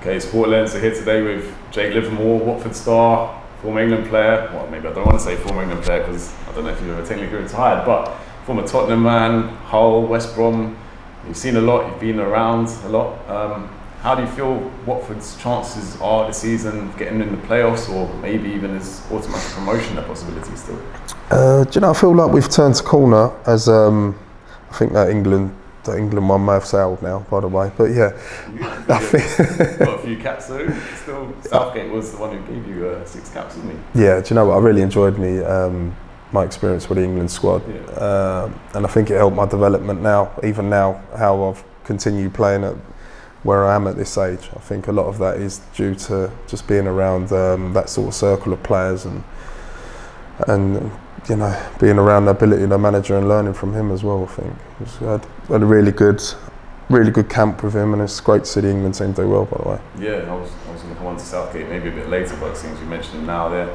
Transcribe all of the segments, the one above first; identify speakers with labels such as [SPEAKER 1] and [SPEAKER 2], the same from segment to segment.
[SPEAKER 1] Okay, Sport Lens are here today with Jake Livermore, Watford star, former England player. Well, maybe I don't want to say former England player because I don't know if you've ever technically retired, but former Tottenham man, Hull, West Brom. You've seen a lot, you've been around a lot. How do you feel Watford's chances are this season of getting in the playoffs, or maybe even as automatic promotion a possibility still?
[SPEAKER 2] Do you know, I feel like we've turned a corner as I think that England one may have sailed now, by the way. But yeah, I think
[SPEAKER 1] got a few caps though. Still, Southgate was the one who gave you 6 caps, wasn't he?
[SPEAKER 2] Yeah, do you know what? I really enjoyed my experience with the England squad, and I think it helped my development now. Even now, how I've continued playing at where I am at this age, I think a lot of that is due to just being around that sort of circle of players and you know, being around the ability of the manager and learning from him as well. I think I had a really good camp with him, and it's great to see the England team do well, by the way.
[SPEAKER 1] Yeah, I was going to come on to Southgate maybe a bit later, but it seems you mentioned him now there.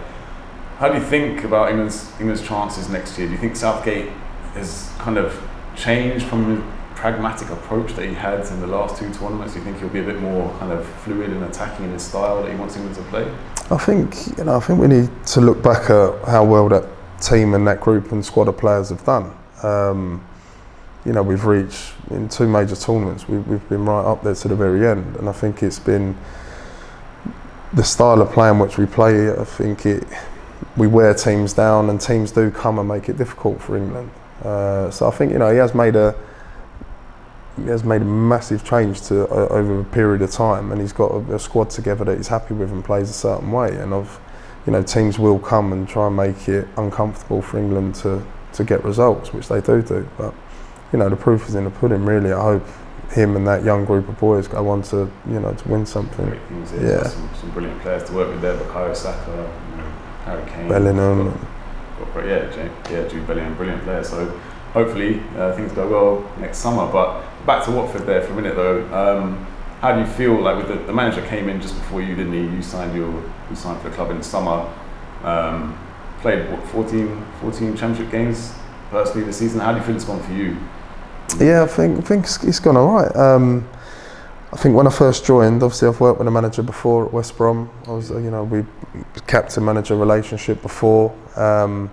[SPEAKER 1] How do you think about England's chances next year? Do you think Southgate has kind of changed from the pragmatic approach that he had in the last 2 tournaments? Do you think he'll be a bit more kind of fluid and attacking in his style that he wants England to play?
[SPEAKER 2] I think we need to look back at how well that team and that group and squad of players have done. You know, we've reached in 2 major tournaments. We've been right up there to the very end, and I think it's been the style of play in which we play. I think we wear teams down, and teams do come and make it difficult for England. So I think, you know, he has made a massive change over a period of time, and he's got a squad together that he's happy with and plays a certain way. And you know, teams will come and try and make it uncomfortable for England to get results, which they do. But you know, the proof is in the pudding, really. I hope him and that young group of boys go on to, you know, to win something.
[SPEAKER 1] Great things, yeah. Some brilliant players to work with there, Bukayo Saka, you know, Harry Kane,
[SPEAKER 2] Bellingham.
[SPEAKER 1] Jude Bellingham, brilliant player. So hopefully things go well next summer. But back to Watford there for a minute though. How do you feel like with the manager came in just before you, didn't he? You signed for the club in the summer. Played 14 championship games personally this season. How do you feel it's gone for you?
[SPEAKER 2] Yeah, I think it's gone all right. I think when I first joined, obviously I've worked with a manager before at West Brom. I was, you know, we captain-manager relationship before, and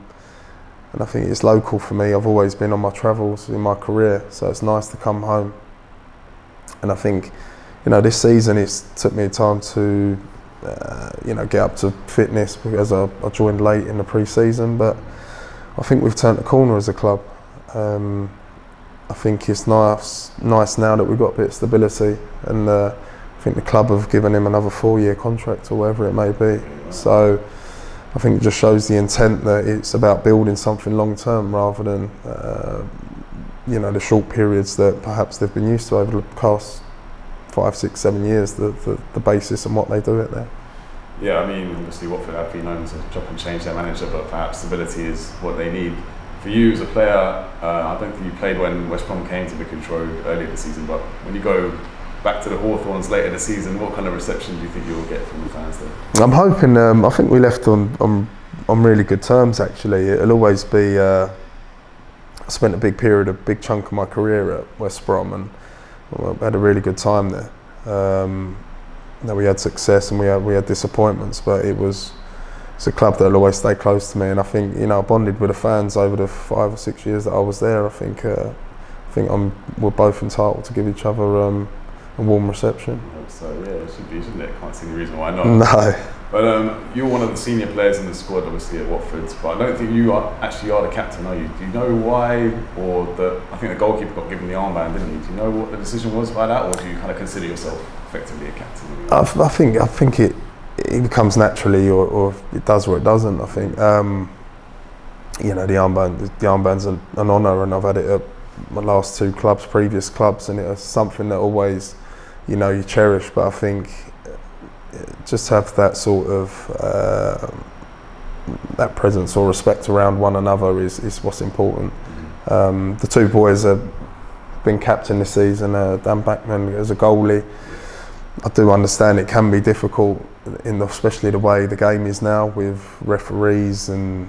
[SPEAKER 2] I think it's local for me. I've always been on my travels in my career, so it's nice to come home. And I think, you know, this season it's took me time to, you know, get up to fitness because I joined late in the pre-season. But I think we've turned the corner as a club. I think it's nice now that we've got a bit of stability, and I think the club have given him another 4-year contract or whatever it may be. So I think it just shows the intent that it's about building something long term rather than you know, the short periods that perhaps they've been used to over the past 5, 6, 7 years. The basis and what they do it there.
[SPEAKER 1] Yeah, I mean, obviously Watford have been known to chop and change their manager, but perhaps stability is what they need. For you as a player, I don't think you played when West Brom came to Vicarage Road earlier this season, but when you go back to the Hawthorns later this season, what kind of reception do you think you'll get from the fans there? I'm
[SPEAKER 2] hoping, I think we left on really good terms actually. It'll always be, I spent a big chunk of my career at West Brom, and we had a really good time there. We had success and we had disappointments, but it's a club that'll always stay close to me, and I think, you know, I bonded with the fans over the 5 or 6 years that I was there. I think we're both entitled to give each other a warm reception.
[SPEAKER 1] So yeah, it should be, shouldn't it? Can't see any reason why not.
[SPEAKER 2] No.
[SPEAKER 1] But you're one of the senior players in the squad, obviously at Watford. But I don't think you actually are the captain, are you? Do you know why, or I think the goalkeeper got given the armband, didn't he? Do you know what the decision was by that, or do you kind of consider yourself effectively a captain?
[SPEAKER 2] I think it becomes naturally, or it does or it doesn't. I think you know, the armband's an honour, and I've had it at my last 2 previous clubs, and it's something that always, you know, you cherish. But I think just have that sort of that presence or respect around one another is what's important. The 2 boys have been captain this season. Dan Backman as a goalie. I do understand it can be difficult, especially the way the game is now with referees and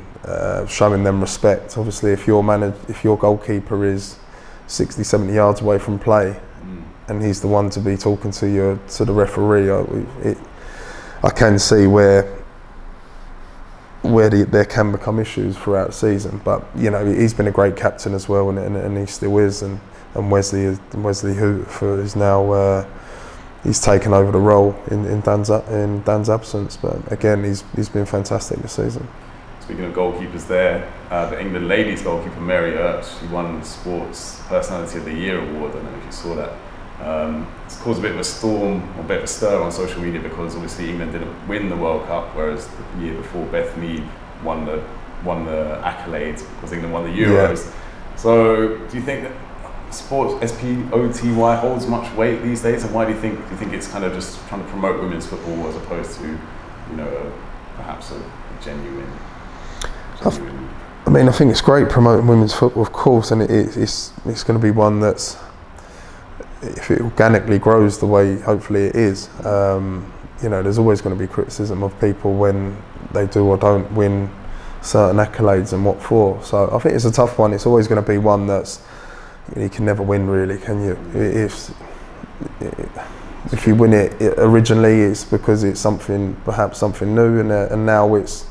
[SPEAKER 2] showing them respect. Obviously, if your goalkeeper is 60, 70 yards away from play, and he's the one to be talking to the referee. I can see where there can become issues throughout the season, but he's been a great captain as well, and he still is. And Wesley who is now he's taken over the role in Dan's absence. But again, he's been fantastic this season.
[SPEAKER 1] Speaking of goalkeepers, there, the England ladies goalkeeper Mary Earps, she won Sports Personality of the Year award. I don't know if you saw that. It's caused a bit of a storm, or a bit of a stir on social media, because obviously England didn't win the World Cup, whereas the year before Beth Mead won the accolade because England won the Euros. Yeah. So do you think that Sports SPOTY holds much weight these days, and why do you think it's kind of just trying to promote women's football as opposed to perhaps a genuine?
[SPEAKER 2] I mean, I think it's great promoting women's football, of course, and it's going to be one that's, if it organically grows the way hopefully it is, there's always going to be criticism of people when they do or don't win certain accolades and what for. So I think it's a tough one. It's always going to be one that's, you can never win really, can you? If you win it originally, it's because it's perhaps something new, and now it's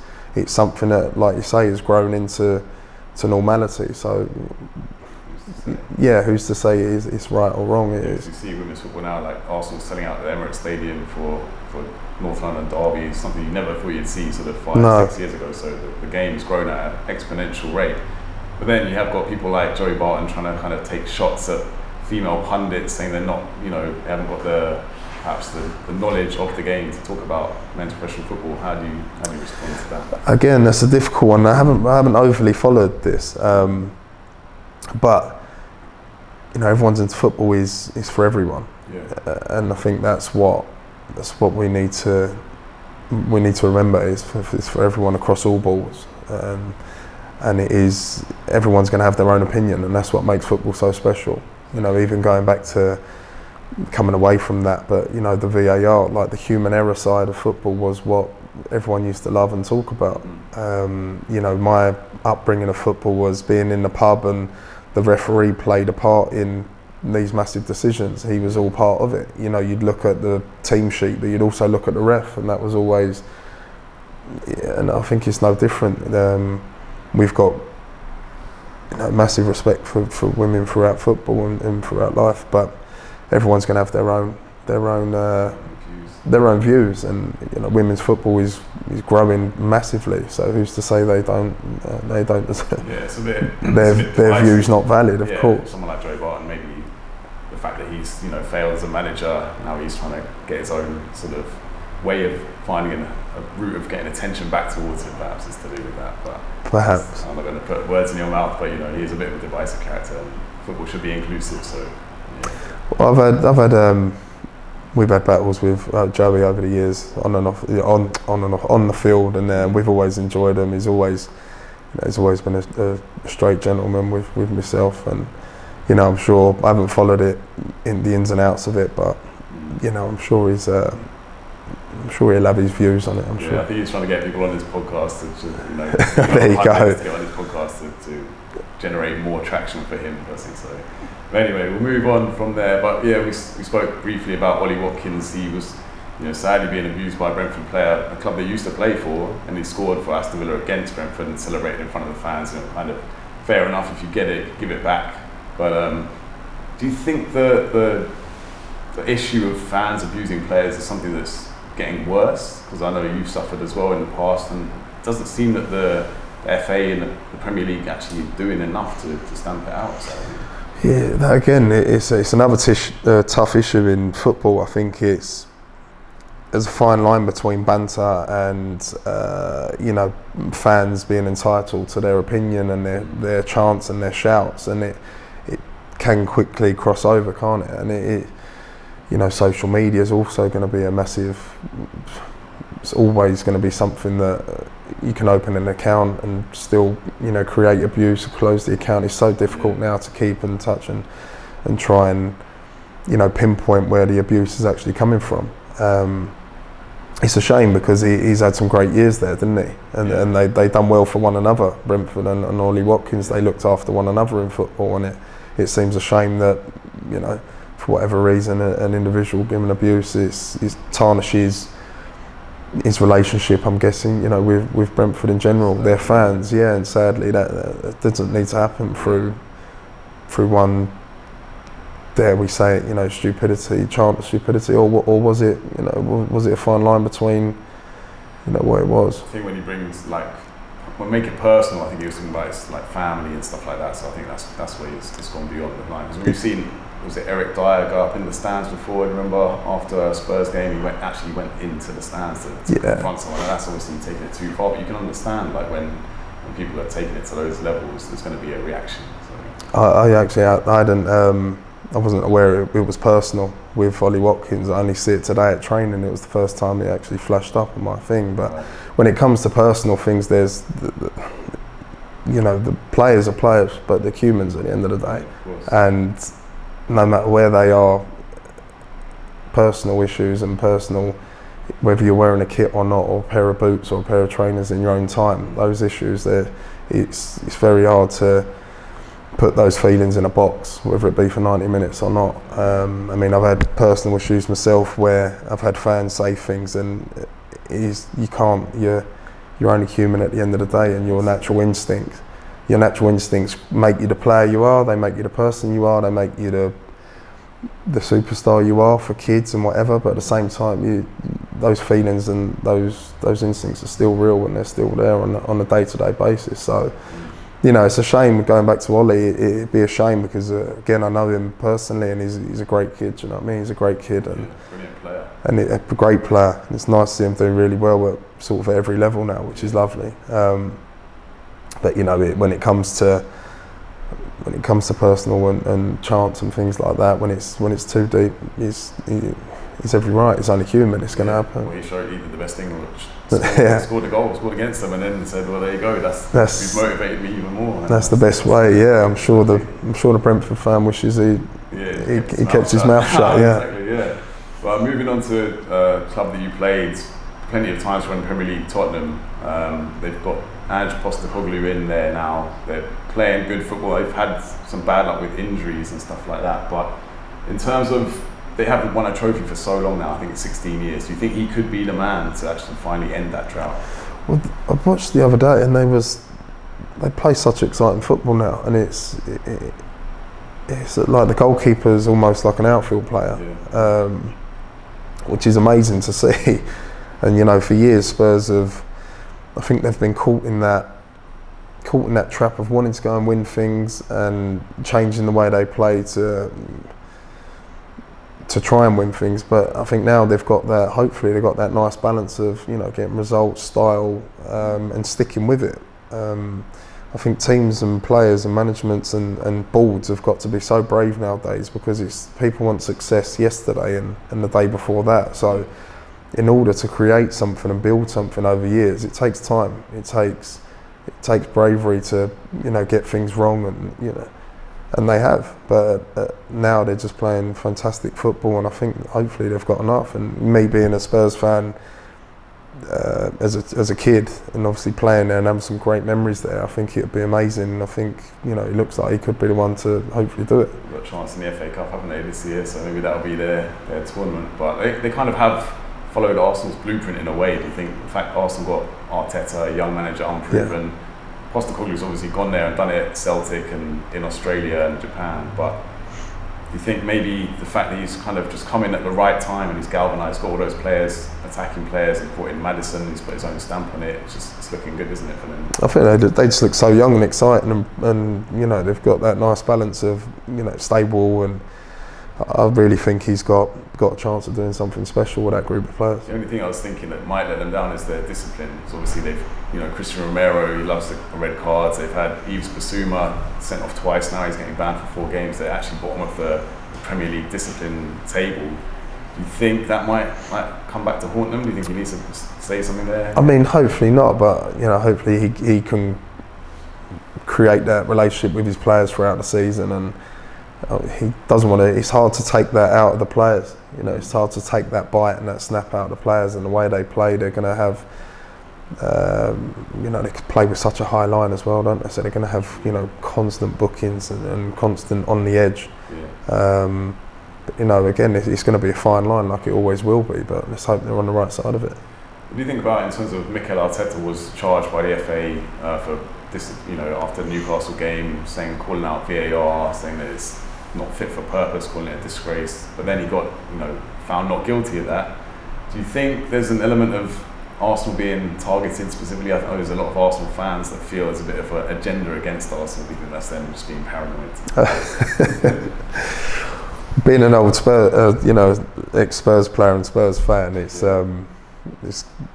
[SPEAKER 2] something that, like you say, has grown into normality. So yeah, who's to say it's right or wrong? It is.
[SPEAKER 1] You see women's football now, like Arsenal selling out the Emirates Stadium for North London derby, something you never thought you'd see sort of 5-6 years ago. So the game's grown at an exponential rate. But then you have got people like Joey Barton trying to kind of take shots at female pundits, saying they're not, they haven't got perhaps the knowledge of the game to talk about men's professional football. How do you respond to that? Again,
[SPEAKER 2] that's a difficult one. I haven't overly followed this, but everyone's into football is for everyone, and I think that's what we need to remember is for everyone across all balls. And it is, everyone's going to have their own opinion, and that's what makes football so special. Even going back to coming away from that, but the VAR, like the human error side of football, was what everyone used to love and talk about. My upbringing of football was being in the pub, and the referee played a part in these massive decisions. He was all part of it. You'd look at the team sheet, but you'd also look at the ref, and that was always. And I think it's no different. We've got massive respect for women throughout football and throughout life, but everyone's going to have their own views, and women's football is growing massively. So who's to say they don't?
[SPEAKER 1] It's a bit.
[SPEAKER 2] Their view's not valid, of course.
[SPEAKER 1] Someone like Joe Barton, maybe the fact that he's failed as a manager, now he's trying to get his own sort of way of finding a route of getting attention back towards him, perhaps is to do with that. But
[SPEAKER 2] perhaps
[SPEAKER 1] I'm not going to put words in your mouth, but he is a bit of a divisive character, and football should be inclusive. So
[SPEAKER 2] well, we've had battles with Joey over the years, on and off, on the field, and we've always enjoyed him. He's always been a straight gentleman with myself, and I'm sure I haven't followed it in the ins and outs of it, but I'm sure I'm sure he'll have his views on it. I'm sure.
[SPEAKER 1] I think he's trying to get people on his podcast
[SPEAKER 2] there you go.
[SPEAKER 1] To get on his podcast to generate more traction for him, personally. So, but anyway, we'll move on from there. But yeah, we spoke briefly about Ollie Watkins. He was, sadly being abused by a Brentford player, a club they used to play for, and he scored for Aston Villa against Brentford and celebrated in front of the fans. Kind of fair enough, if you get it, give it back. But do you think the issue of fans abusing players is something that's getting worse? Because I know you've suffered as well in the past, and it doesn't seem that the FA and the Premier League actually doing enough to stamp it out. So.
[SPEAKER 2] Yeah, that again, it's another tough issue in football. I think there's a fine line between banter and fans being entitled to their opinion and their chants and their shouts, and it can quickly cross over, can't it? And social media is also going to be a massive. It's always going to be something that you can open an account and still, create abuse, close the account. It's so difficult now to keep in touch and try and, pinpoint where the abuse is actually coming from. It's a shame because he's had some great years there, didn't he? And they done well for one another. Brentford and Ollie Watkins, they looked after one another in football, and it seems a shame that, for whatever reason, an individual given abuse, it tarnishes his relationship, I'm guessing, you know, with Brentford in general, their fans, yeah, and sadly that doesn't need to happen through one, dare we say it, you know, stupidity, chant of stupidity, or was it, you know, was it a fine line between, you know, what it was?
[SPEAKER 1] I think when he brings, like, when make it personal, I think he was talking about his, like, family and stuff like that, so I think that's where it's gone beyond the line. Because we've seen, was it Eric Dyer go up in the stands before? I remember after a Spurs game, he actually went into the stands to confront someone, and that's obviously taking it too far. But you can understand, like, when people are taking it to those levels, there's going to be a reaction. So.
[SPEAKER 2] I wasn't aware it was personal with Ollie Watkins. I only see it today at training. It was the first time it actually flashed up on my thing. But when it comes to personal things, there's you know, the players are players, but they're humans at the end of the day. And no matter where they are, personal issues and personal, whether you're wearing a kit or not, or a pair of boots or a pair of trainers in your own time, those issues, it's very hard to put those feelings in a box, whether it be for 90 minutes or not. I mean, I've had personal issues myself where I've had fans say things, and you're only human at the end of the day, and your natural instincts make you the player you are, they make you the person you are, they make you the superstar you are for kids and whatever, but at the same time, those feelings and those instincts are still real, and they're still there on a day-to-day basis. So, you know, it's a shame, going back to Ollie, it'd be a shame because, again, I know him personally, and he's a great kid, you know what I mean? He's a great kid, and
[SPEAKER 1] brilliant player.
[SPEAKER 2] And a great player. It's nice to see him doing really well at sort of every level now, which is lovely. But, you know, when it comes to personal and chants and things like that, when it's too deep, he's every right. It's only human. It's going to happen.
[SPEAKER 1] Well, he did the best thing, which scored a goal, scored against them, and then said, "Well, there you go. That's motivated me even more."
[SPEAKER 2] That's the best way. Yeah, I'm sure the Brentford fan wishes he kept his mouth shut. Yeah.
[SPEAKER 1] Exactly. Yeah. Well, moving on to a club that you played plenty of times for in Premier League, Tottenham. They've got Ange Postecoglou in there now. They're playing good football. They've had some bad luck with injuries and stuff like that. But in terms of, they haven't won a trophy for so long now, I think it's 16 years. Do you think he could be the man to actually finally end that drought?
[SPEAKER 2] Well, I watched the other day, and they play such exciting football now, and it's like the goalkeeper's almost like an outfield player, which is amazing to see. And, you know, for years Spurs I think they've been caught in that trap of wanting to go and win things and changing the way they play to try and win things. But I think now hopefully they've got that nice balance of, you know, getting results, style, and sticking with it. I think teams and players and managements and boards have got to be so brave nowadays, because people want success yesterday and the day before that. So in order to create something and build something over years, it takes time. It takes bravery to, you know, get things wrong, and, you know, and they have. But now they're just playing fantastic football, and I think hopefully they've got enough. And me being a Spurs fan as a kid, and obviously playing there and having some great memories there, I think it'd be amazing. I think, you know, it looks like he could be the one to hopefully do it.
[SPEAKER 1] They've got a chance in the FA Cup, haven't they, this year? So maybe that'll be their tournament. But they kind of have followed Arsenal's blueprint in a way. Do you think the fact Arsenal got Arteta, a young manager, unproven, Postecoglou's obviously gone there and done it at Celtic and in Australia and Japan, but do you think maybe the fact that he's kind of just come in at the right time and he's galvanised, got all those players, attacking players, and brought in Maddison, he's put his own stamp on it, it's looking good, isn't it, for them?
[SPEAKER 2] I think they just look so young and exciting, and you know, they've got that nice balance of, you know, stable, and I really think he's got a chance of doing something special with that group of players.
[SPEAKER 1] The only thing I was thinking that might let them down is their discipline. So obviously they've, you know, Christian Romero, he loves the red cards. They've had Yves Bissouma sent off twice now. He's getting banned for 4 games. They're actually bottom of the Premier League discipline table. Do you think that might come back to haunt them? Do you think he needs to say something there? I
[SPEAKER 2] mean, hopefully not, but, you know, hopefully he can create that relationship with his players throughout the season, and he doesn't want to. It's hard to take that out of the players. You know, it's hard to take that bite and that snap out of the players, and the way they play, they're going to have. You know, they could play with such a high line as well, don't they? So they're going to have, you know, constant bookings and constant on the edge.
[SPEAKER 1] Yeah.
[SPEAKER 2] you know, again, it's going to be a fine line, like it always will be. But let's hope they're on the right side of it.
[SPEAKER 1] What do you think about in terms of Mikel Arteta was charged by the FA for this, you know, after the Newcastle game, calling out VAR, saying that it's not fit for purpose, calling it a disgrace, but then he got, you know, found not guilty of that. Do you think there's an element of Arsenal being targeted specifically? I know there's a lot of Arsenal fans that feel there's a bit of an agenda against Arsenal. Do you think that's them just being paranoid?
[SPEAKER 2] Being an old Spurs, you know, ex-Spurs player and Spurs fan, it's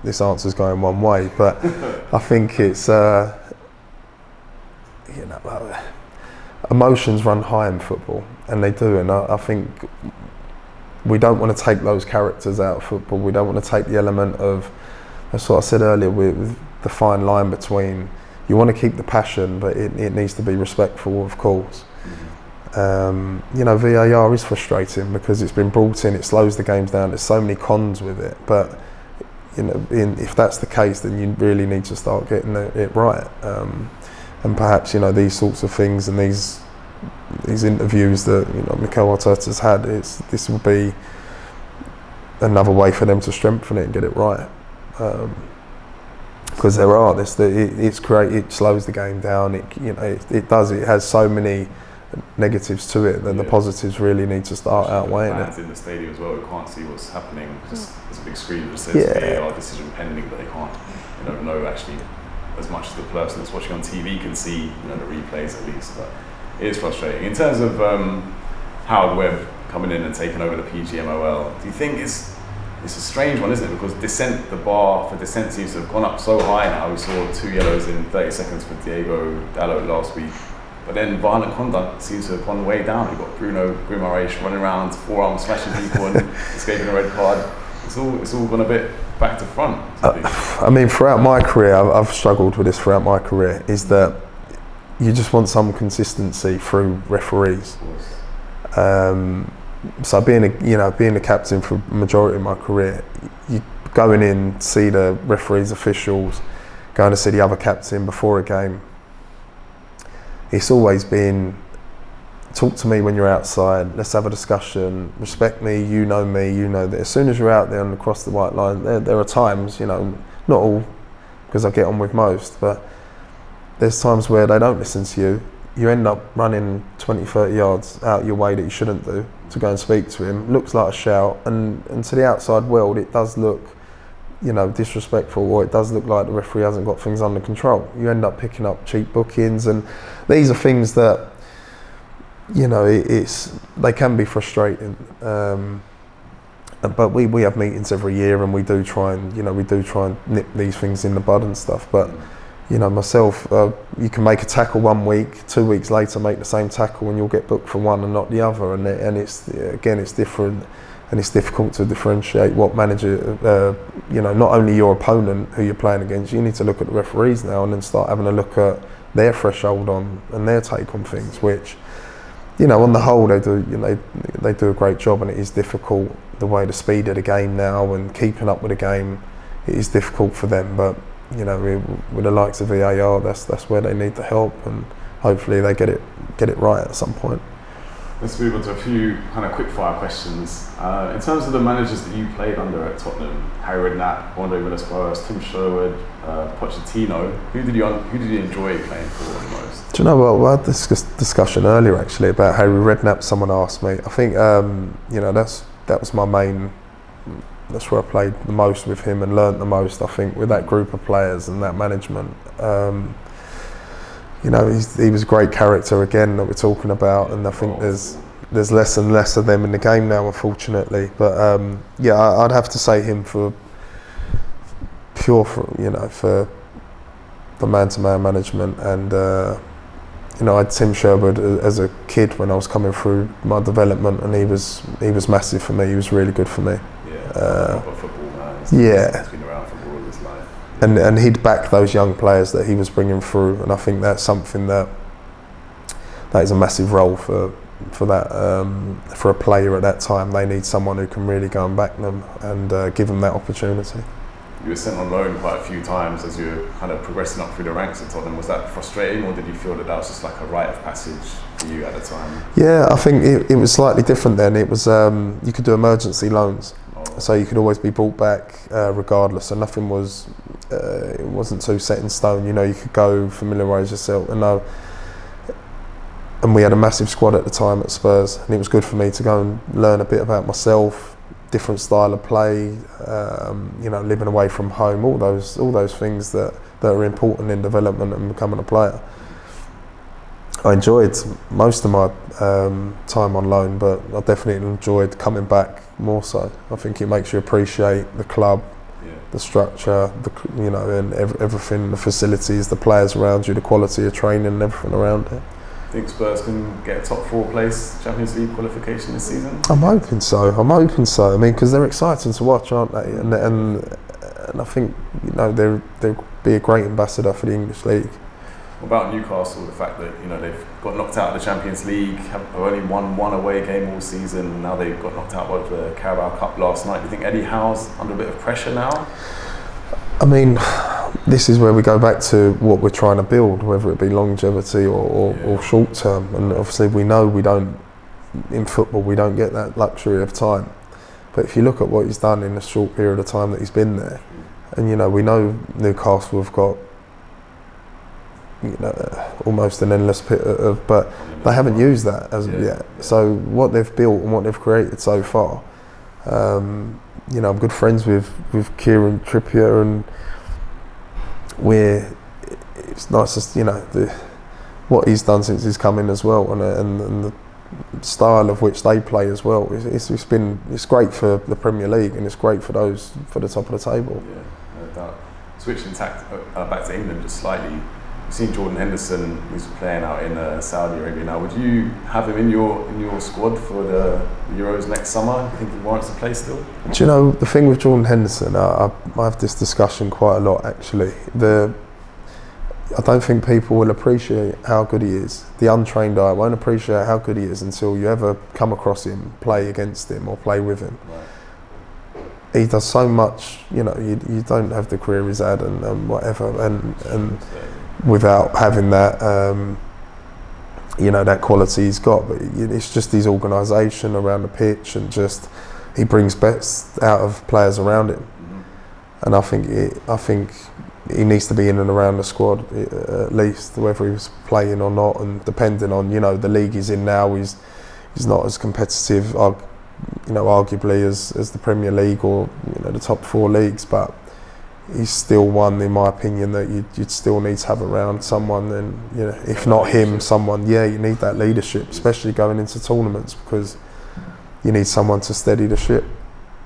[SPEAKER 2] this answer's going one way, but I think it's you know, emotions run high in football, and they do, and I think we don't want to take those characters out of football. We don't want to take the element of, that's what I said earlier, with the fine line between, you want to keep the passion, but it needs to be respectful, of course. You know, VAR is frustrating because it's been brought in, it slows the games down, there's so many cons with it, but you know, if that's the case, then you really need to start getting it right. And perhaps, you know, these sorts of things and these interviews that, you know, Mikel Arteta's had, this will be another way for them to strengthen it and get it right. Because it slows the game down. It has so many negatives to it that the positives really need to start outweighing it.
[SPEAKER 1] Fans in the stadium as well who can't see what's happening. Just there's a big screen that says VAR decision pending, but they can't, you know actually as much as the person that's watching on TV can see, you know, the replays at least. But it is frustrating. In terms of Howard Webb coming in and taking over the PGMOL, do you think it's a strange one, isn't it? Because the bar for dissent seems to have gone up so high now. We saw 2 yellows in 30 seconds for Diego Dalot last week. But then violent conduct seems to have gone way down. You've got Bruno Guimaraes running around, forearm smashing people and escaping a red card. It's all gone a bit back to front.
[SPEAKER 2] I mean, throughout my career, I've struggled with this throughout my career, is that you just want some consistency through referees. So being the captain for the majority of my career, you going in, see the referees, officials, going to see the other captain before a game. It's always been, talk to me when you're outside, let's have a discussion, respect me, you know that as soon as you're out there and across the white line, there are times, you know, not all, because I get on with most, but there's times where they don't listen to you. You end up running 20, 30 yards out your way that you shouldn't do to go and speak to him. Looks like a shout, and to the outside world it does look, you know, disrespectful, or it does look like the referee hasn't got things under control. You end up picking up cheap bookings, and these are things that, you know, they can be frustrating. But we have meetings every year, and we do try and nip these things in the bud and stuff. But you know, myself, you can make a tackle 1 week, 2 weeks later make the same tackle, and you'll get booked for one and not the other. And it's different. And it's difficult to differentiate what manager, you know, not only your opponent who you're playing against, you need to look at the referees now and then start having a look at their threshold on and their take on things, which, you know, on the whole they do a great job, and it is difficult, the way the speed of the game now and keeping up with the game, it is difficult for them. But, you know, with the likes of VAR, that's where they need the help, and hopefully they get it right at some point.
[SPEAKER 1] Let's move on to a few kind of quick fire questions. In terms of the managers that you played under at Tottenham, Harry Redknapp, Andre Villas-Boas, Tim Sherwood, Pochettino, who did you enjoy playing for the most?
[SPEAKER 2] Do you know what? We had this discussion earlier actually about Harry Redknapp. Someone asked me. I think you know, that was my main. That's where I played the most with him and learnt the most. I think with that group of players and that management. You know, he was a great character again that we're talking about, and I think there's less and less of them in the game now, unfortunately. But I'd have to say him for man-to-man management, and you know, I had Tim Sherwood as a kid when I was coming through my development, and he was massive for me. He was really good for me.
[SPEAKER 1] Proper football man. He's been around for all his life.
[SPEAKER 2] And he'd back those young players that he was bringing through, and I think that's something that is a massive role for a player at that time. They need someone who can really go and back them and give them that opportunity.
[SPEAKER 1] you were sent on loan quite a few times as you were kind of progressing up through the ranks at Tottenham. Was that frustrating, or did you feel that was just like a rite of passage for you at the time?
[SPEAKER 2] Yeah, I think it was slightly different then. It was you could do emergency loans, so you could always be brought back regardless. So nothing was it wasn't too set in stone. You know, you could go familiarise yourself and we had a massive squad at the time at Spurs, and it was good for me to go and learn a bit about myself, different style of play, you know, living away from home, all those things that are important in development and becoming a player. I enjoyed most of my time on loan, but I definitely enjoyed coming back more so. I think it makes you appreciate the club, the structure, you know, and everything, the facilities, the players around you, the quality of training and everything around it.
[SPEAKER 1] Think Spurs can get a top 4 place Champions League qualification this season?
[SPEAKER 2] I'm hoping so. I mean, because they're exciting to watch, aren't they? And I think, you know, they'll be a great ambassador for the English league.
[SPEAKER 1] What about Newcastle? The fact that, you know, they've got knocked out of the Champions League, have only won one away game all season, and now they've got knocked out of the Carabao Cup last night. Do you think Eddie Howe's under a bit of pressure now?
[SPEAKER 2] I mean, this is where we go back to what we're trying to build, whether it be longevity or short term. And obviously we know in football we don't get that luxury of time. But if you look at what he's done in a short period of time that he's been there, and you know, we know Newcastle have got, you know, almost an endless pit of, but they haven't used that as of yet. So what they've built and what they've created so far, you know, I'm good friends with Kieran Trippier, and it's nice to, you know, what he's done since he's come in as well, and the style of which they play as well. It's great for the Premier League, and it's great for the top of the table.
[SPEAKER 1] Yeah, no doubt. Switching back to England just slightly. You've seen Jordan Henderson, who's playing out in Saudi Arabia now. Would you have him in your squad for the Euros next summer? Do you think he warrants a place still?
[SPEAKER 2] Do you know, the thing with Jordan Henderson, I have this discussion quite a lot actually. I don't think people will appreciate how good he is. The untrained eye won't appreciate how good he is until you ever come across him, play against him or play with him.
[SPEAKER 1] Right.
[SPEAKER 2] He does so much, you know, you don't have the career he's had and whatever, and without having that, you know, that quality he's got. But it's just his organisation around the pitch, and just he brings best out of players around him. Mm-hmm. And I think he needs to be in and around the squad at least, whether he was playing or not, and depending on, you know, the league he's in now, he's not as competitive, you know, arguably as the Premier League or, you know, the top 4 leagues, but he's still one, in my opinion, that you'd still need to have around someone, and, you know, if not him, someone. Yeah, you need that leadership, especially going into tournaments, because you need someone to steady the ship.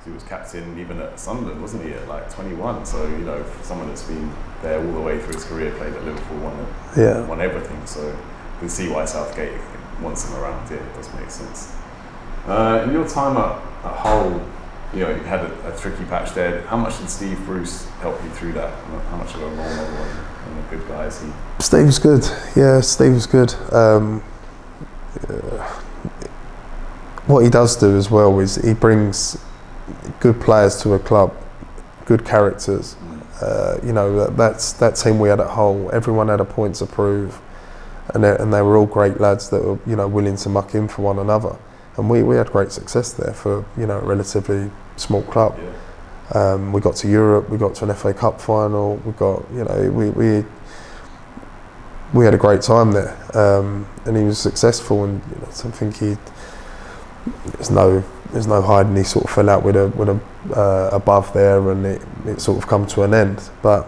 [SPEAKER 1] He was captain even at Sunderland, wasn't he, at like 21? So, you know, for someone that's been there all the way through his career, played at Liverpool, won everything. So you can see why Southgate wants him around. Yeah, it does make sense. In your time at Hull, you know, you had a tricky patch there. How much did Steve Bruce help you through that? How much of a role model and a good guy is he?
[SPEAKER 2] Steve was good. Yeah, Steve was good. What he does do as well is he brings good players to a club, good characters. You know, that team we had at Hull, everyone had a point to prove, and they were all great lads that were, you know, willing to muck in for one another. And we had great success there for, you know, a relatively small club. Yeah. We got to Europe, we got to an FA Cup final, we got, you know, we had a great time there, and he was successful, and, you know, I think there's no hiding. He sort of fell out with a above there, and it sort of come to an end. But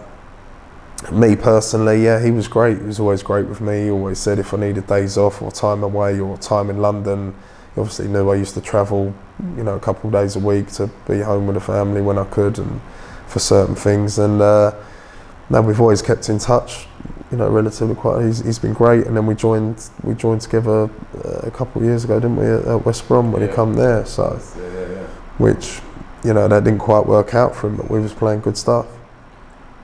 [SPEAKER 2] me personally, yeah, he was great. He was always great with me. He always said if I needed days off or time away or time in London, he obviously knew I used to travel, you know, a couple of days a week to be home with the family when I could, and for certain things. And now we've always kept in touch, you know, relatively quite. He's been great. And then we joined together a couple of years ago, didn't we, at West Brom when he come there. So, which, you know, that didn't quite work out for him, but we was playing good stuff.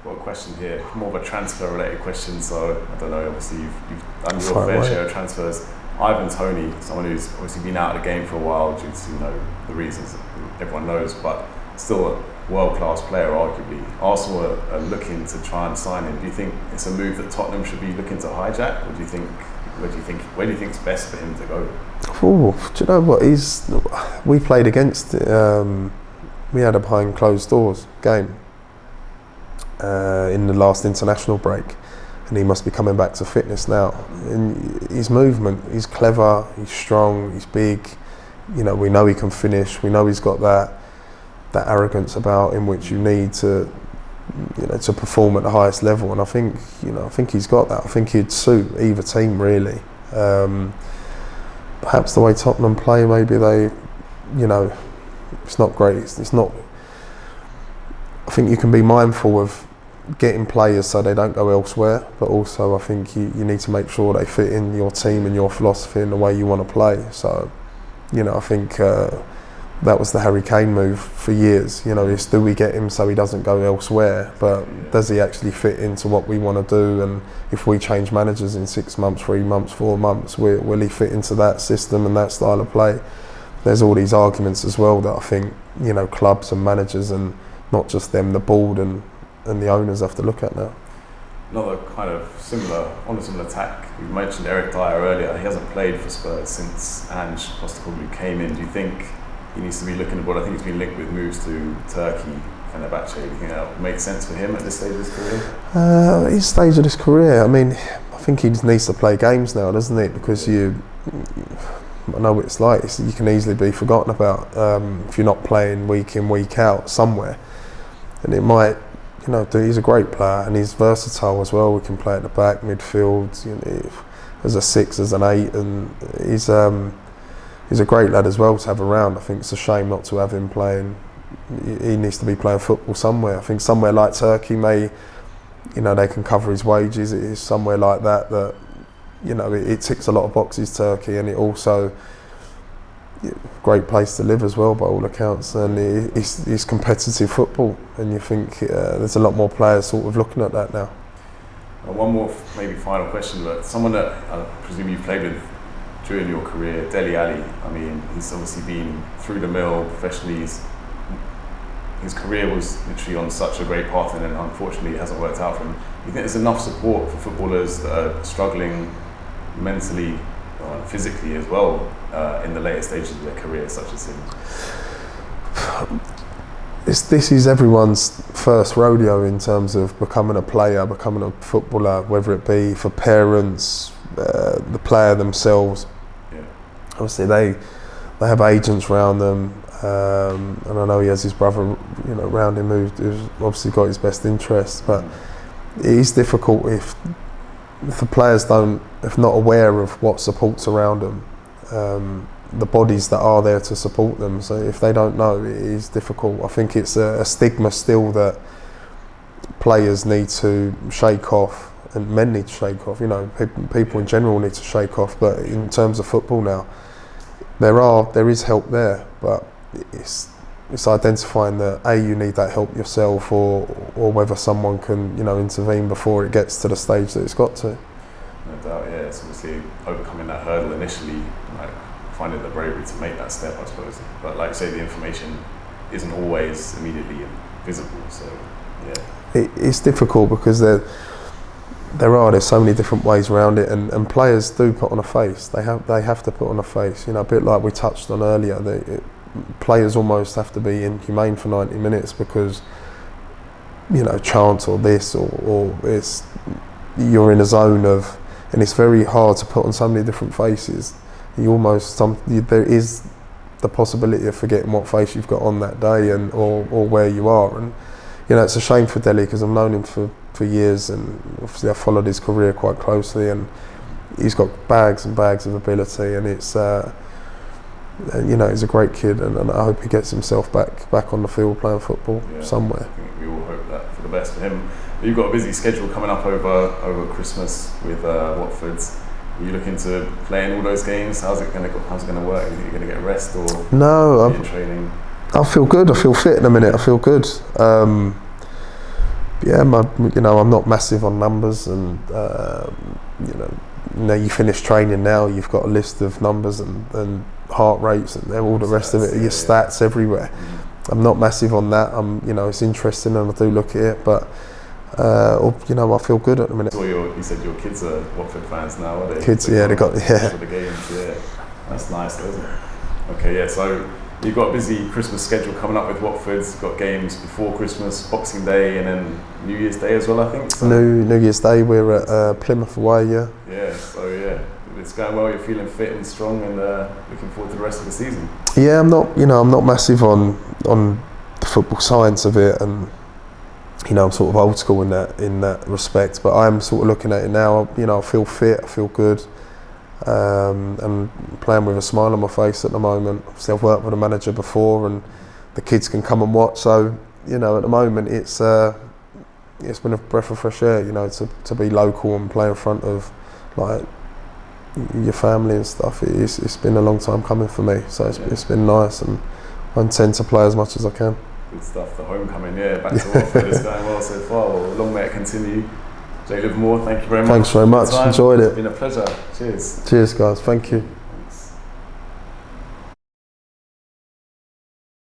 [SPEAKER 1] Got a question here, more of a transfer-related question. So I don't know. Obviously, you've done your fair share of transfers. Ivan Toney, someone who's obviously been out of the game for a while due to, you know, the reasons that everyone knows, but still a world-class player, arguably. Arsenal are looking to try and sign him. Do you think it's a move that Tottenham should be looking to hijack, or do you think where do you think it's best for him to go?
[SPEAKER 2] Oh, do you know what? We played against. We had a behind closed doors game in the last international break, and he must be coming back to fitness now. And his movement, he's clever, he's strong, he's big. You know, we know he can finish. We know he's got that arrogance about him, which you need to, you know, to perform at the highest level. And I think he's got that. I think he'd suit either team really. Perhaps the way Tottenham play, maybe they, you know, it's not great. It's not. I think you can be mindful of getting players so they don't go elsewhere, but also I think you need to make sure they fit in your team and your philosophy and the way you want to play. So, you know, I think that was the Harry Kane move for years. You know, is do we get him so he doesn't go elsewhere, but does he actually fit into what we want to do? And if we change managers in 6 months, 3 months, 4 months, will he fit into that system and that style of play? There's all these arguments as well that I think, you know, clubs and managers, and not just them, the board and the owners have to look at now.
[SPEAKER 1] Another kind of on a similar tack, you mentioned Eric Dyer earlier. He hasn't played for Spurs since Ange Postecoglou came in. Do you think he needs to be looking abroad? I think he's been linked with moves to Turkey, Fenerbahce. Do you think that would make sense for him at this stage of his career?
[SPEAKER 2] His stage of his career, I mean, I think he just needs to play games now, doesn't it? Because I know what it's like. You can easily be forgotten about if you're not playing week in, week out somewhere. And it might, you know, he's a great player and he's versatile as well. We can play at the back, midfield, you know, as a 6, as an 8, and he's a great lad as well to have around. I think it's a shame not to have him playing. He needs to be playing football somewhere. I think somewhere like Turkey may, you know, they can cover his wages. It is somewhere like that, you know, it ticks a lot of boxes, Turkey, and it also great place to live as well by all accounts, and it's competitive football, and you think there's a lot more players sort of looking at that now.
[SPEAKER 1] One more maybe final question, but someone that I presume you played with during your career, Dele Alli. I mean, he's obviously been through the mill professionally. His career was literally on such a great path, and then unfortunately it hasn't worked out for him. Do you think there's enough support for footballers that are struggling mentally and physically as well in the later stages of their career, such as him?
[SPEAKER 2] This is everyone's first rodeo in terms of becoming a player, becoming a footballer, whether it be for parents, the player themselves.
[SPEAKER 1] Yeah.
[SPEAKER 2] Obviously they have agents around them, and I know he has his brother, you know, around him who's obviously got his best interests, but it is difficult if the players if not aware of what support's around them, the bodies that are there to support them. So if they don't know, it is difficult. I think it's a stigma still that players need to shake off, and men need to shake off. You know, people in general need to shake off. But in terms of football now, there is help there, but it's identifying that you need that help yourself, or whether someone can, you know, intervene before it gets to the stage that it's got to.
[SPEAKER 1] No doubt, yeah. It's obviously overcoming that hurdle initially, like finding the bravery to make that step, I suppose. But like you say, the information isn't always immediately visible. So yeah,
[SPEAKER 2] it's difficult because there's so many different ways around it, and players do put on a face. They have to put on a face. You know, a bit like we touched on earlier. Players almost have to be inhumane for 90 minutes because, you know, chance or this or it's, you're in a zone of, and it's very hard to put on so many different faces. There is the possibility of forgetting what face you've got on that day or where you are, and you know, it's a shame for Dele because I've known him for years, and obviously I've followed his career quite closely, and he's got bags and bags of ability, and it's you know, he's a great kid, and I hope he gets himself back on the field playing football somewhere.
[SPEAKER 1] I think we all hope that for the best for him. You've got a busy schedule coming up over Christmas with Watford. Are you looking to play in all those games? How's it going to work? Do you think you're going to get rest or
[SPEAKER 2] no?
[SPEAKER 1] Training?
[SPEAKER 2] I feel good. I feel fit in a minute. I feel good. I'm not massive on numbers, and you finish training now, you've got a list of numbers and heart rates and all the rest of it, your stats everywhere. I'm not massive on that. It's interesting and I do look at it, but I feel good at the minute.
[SPEAKER 1] So you said your kids are Watford fans now, are they?
[SPEAKER 2] Kids,
[SPEAKER 1] they
[SPEAKER 2] got
[SPEAKER 1] for the games, yeah. That's nice, though, isn't it? Okay, yeah. So you've got a busy Christmas schedule coming up with Watford. You've got games before Christmas, Boxing Day, and then New Year's Day as well, I think. So.
[SPEAKER 2] New Year's Day, we're at Plymouth away, yeah.
[SPEAKER 1] Yeah. So yeah, it's going well. You're feeling fit and strong, and looking forward to the rest of the season.
[SPEAKER 2] Yeah, I'm not massive on the football science of it, and I'm sort of old school in that respect. But I'm sort of looking at it now. I feel fit, I feel good, and playing with a smile on my face at the moment. Obviously, I've worked with a manager before, and the kids can come and watch. So at the moment, it's been a breath of fresh air. To be local and play in front of like your family and stuff. It's been a long time coming for me. So it's been nice, and I intend to play as much as I can.
[SPEAKER 1] Good stuff. The homecoming, back to Watford. It's going well so far. Well, long may it continue. Jake Livermore, thank you very much.
[SPEAKER 2] Thanks very much. Enjoyed it.
[SPEAKER 1] It's been a pleasure. Cheers.
[SPEAKER 2] Cheers, guys. Thank you.